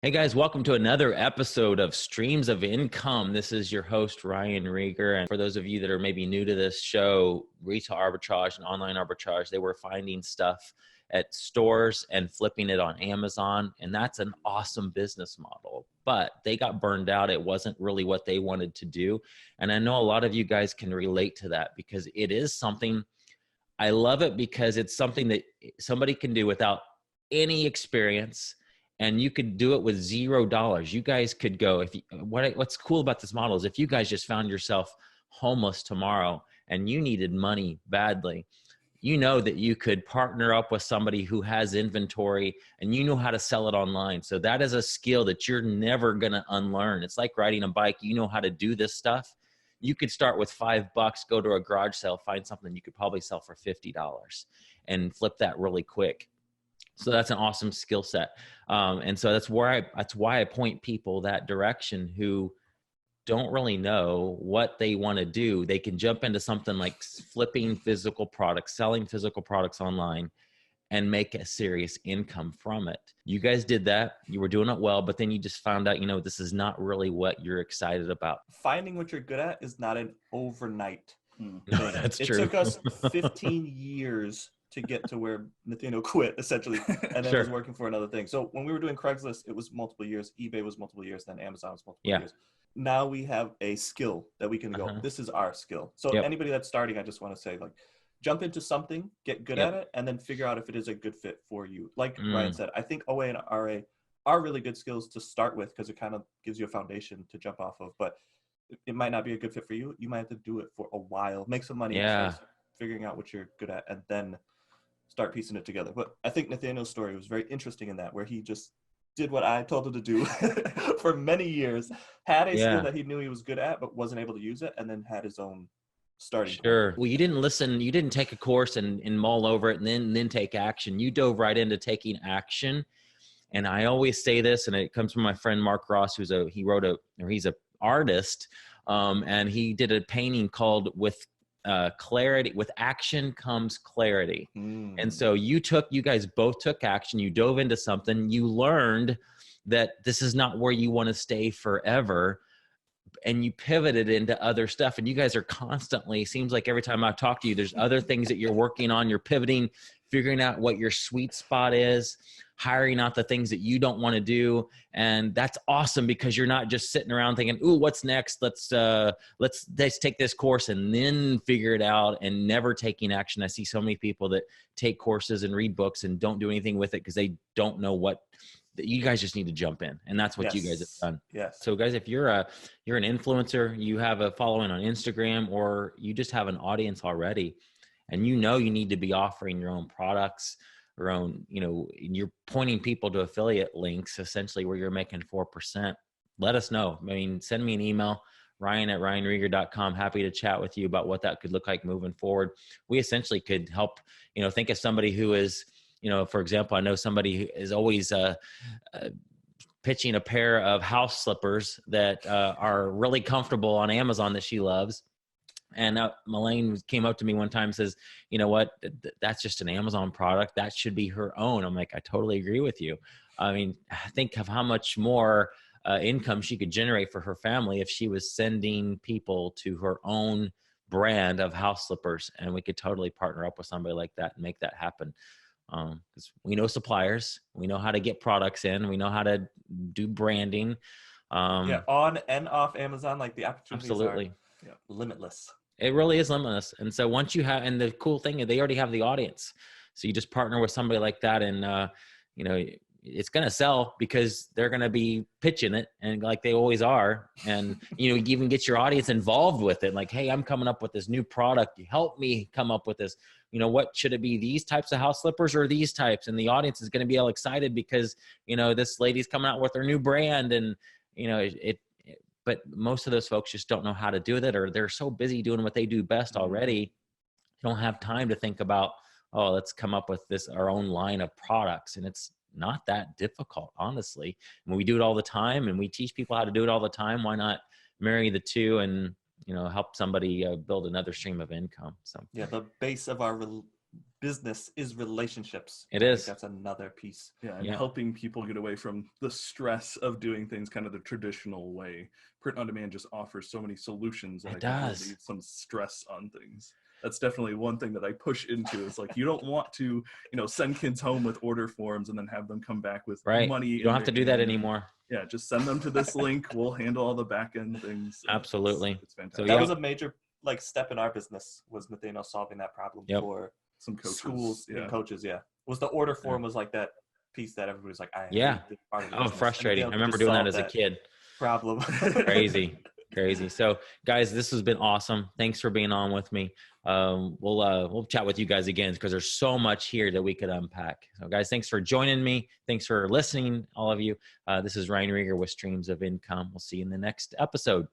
Hey guys, welcome to another episode of Streams of Income. This is your host, Ryan Rieger. And for those of you that are maybe new to this show, retail arbitrage and online arbitrage, they were finding stuff at stores and flipping it on Amazon. And that's an awesome business model. But they got burned out. It wasn't really what they wanted to do. And I know a lot of you guys can relate to that because it is something, I love it because it's something that somebody can do without any experience, and you could do it with $0. You guys could go, what's cool about this model is if you guys just found yourself homeless tomorrow and you needed money badly, you know that you could partner up with somebody who has inventory and you know how to sell it online. So that is a skill that you're never going to unlearn. It's like riding a bike. You know how to do this stuff. You could start with $5, go to a garage sale, find something you could probably sell for $50 and flip that really quick. So that's an awesome skill set. And so that's why I point people that direction who don't really know what they want to do. They can jump into something like flipping physical products, selling physical products online, and make a serious income from it. You guys did that. You were doing it well, but then you just found out, this is not really what you're excited about. Finding what you're good at is not an overnight thing. No, that's true. It took us 15 years to get to where Nathaniel quit, essentially, and then was working for another thing. So when we were doing Craigslist, it was multiple years. eBay was multiple years. Then Amazon was multiple years. Now we have a skill that we can go, this is our skill. So anybody that's starting, I just want to say, jump into something, get good at it, and then figure out if it is a good fit for you. Like Ryan said, I think OA and RA are really good skills to start with because it kind of gives you a foundation to jump off of. But it might not be a good fit for you. You might have to do it for a while, make some money, figuring out what you're good at, and then start piecing it together. But I think Nathaniel's story was very interesting in that, where he just did what I told him to do for many years, had a skill that he knew he was good at, but wasn't able to use it, and then had his own starting point. Well, you didn't listen, you didn't take a course and mull over it and then take action. You dove right into taking action. And I always say this, and it comes from my friend Mark Ross, he's an artist, and he did a painting called clarity. With action comes clarity. And so you guys both took action. You dove into something. You learned that this is not where you want to stay forever, and you pivoted into other stuff. And you guys are constantly, seems like every time I talk to you, there's other things that you're working on. You're pivoting, figuring out what your sweet spot is, hiring out the things that you don't want to do. And that's awesome because you're not just sitting around thinking, ooh, what's next? Let's take this course and then figure it out, and never taking action. I see so many people that take courses and read books and don't do anything with it because they don't know what. You guys just need to jump in, and that's what you guys have done. So guys, if you're an influencer, you have a following on Instagram, or you just have an audience already, and you need to be offering your own products, your own, you're pointing people to affiliate links, essentially, where you're making 4%. Let us know. I mean, send me an email, ryan@ryanrieger.com. Happy to chat with you about what that could look like moving forward. We essentially could help, think of somebody who is, for example, I know somebody who is always pitching a pair of house slippers that are really comfortable on Amazon that she loves. And Melaine came up to me one time and says, you know what, that's just an Amazon product. That should be her own. I'm like, I totally agree with you. I mean, think of how much more income she could generate for her family if she was sending people to her own brand of house slippers. And we could totally partner up with somebody like that and make that happen. Because we know suppliers, we know how to get products in, we know how to do branding. On and off Amazon, the opportunities absolutely are limitless. It really is limitless. And so once you have, and the cool thing is they already have the audience. So you just partner with somebody like that, and it's going to sell because they're going to be pitching it, and like they always are. And, you even get your audience involved with it. Like, hey, I'm coming up with this new product. You help me come up with this. What should it be? These types of house slippers or these types? And the audience is going to be all excited because, this lady's coming out with her new brand, and, but most of those folks just don't know how to do that, or they're so busy doing what they do best already. They don't have time to think about, oh, let's come up with our own line of products. And it's not that difficult, honestly. And we do it all the time, and we teach people how to do it all the time. Why not marry the two and, help somebody build another stream of income? So the base of our business is relationships. It is. That's another piece. Yeah, and helping people get away from the stress of doing things kind of the traditional way. Print on demand just offers so many solutions that relieve some stress on things. That's definitely one thing that I push into. Is like, you don't want to, send kids home with order forms and then have them come back with money. You don't have to do that anymore. Yeah, just send them to this link. We'll handle all the back end things. Absolutely. It's fantastic. So that was a major step in our business, was Nathaniel solving that problem for some coaches, schools and coaches. Yeah, was the order form was like that piece that everybody was like, frustrating. I remember doing that as a kid. Problem. Crazy. So guys, this has been awesome. Thanks for being on with me. We'll chat with you guys again, because there's so much here that we could unpack. So guys, thanks for joining me. Thanks for listening, all of you. This is Ryan Rieger with Streams of Income. We'll see you in the next episode.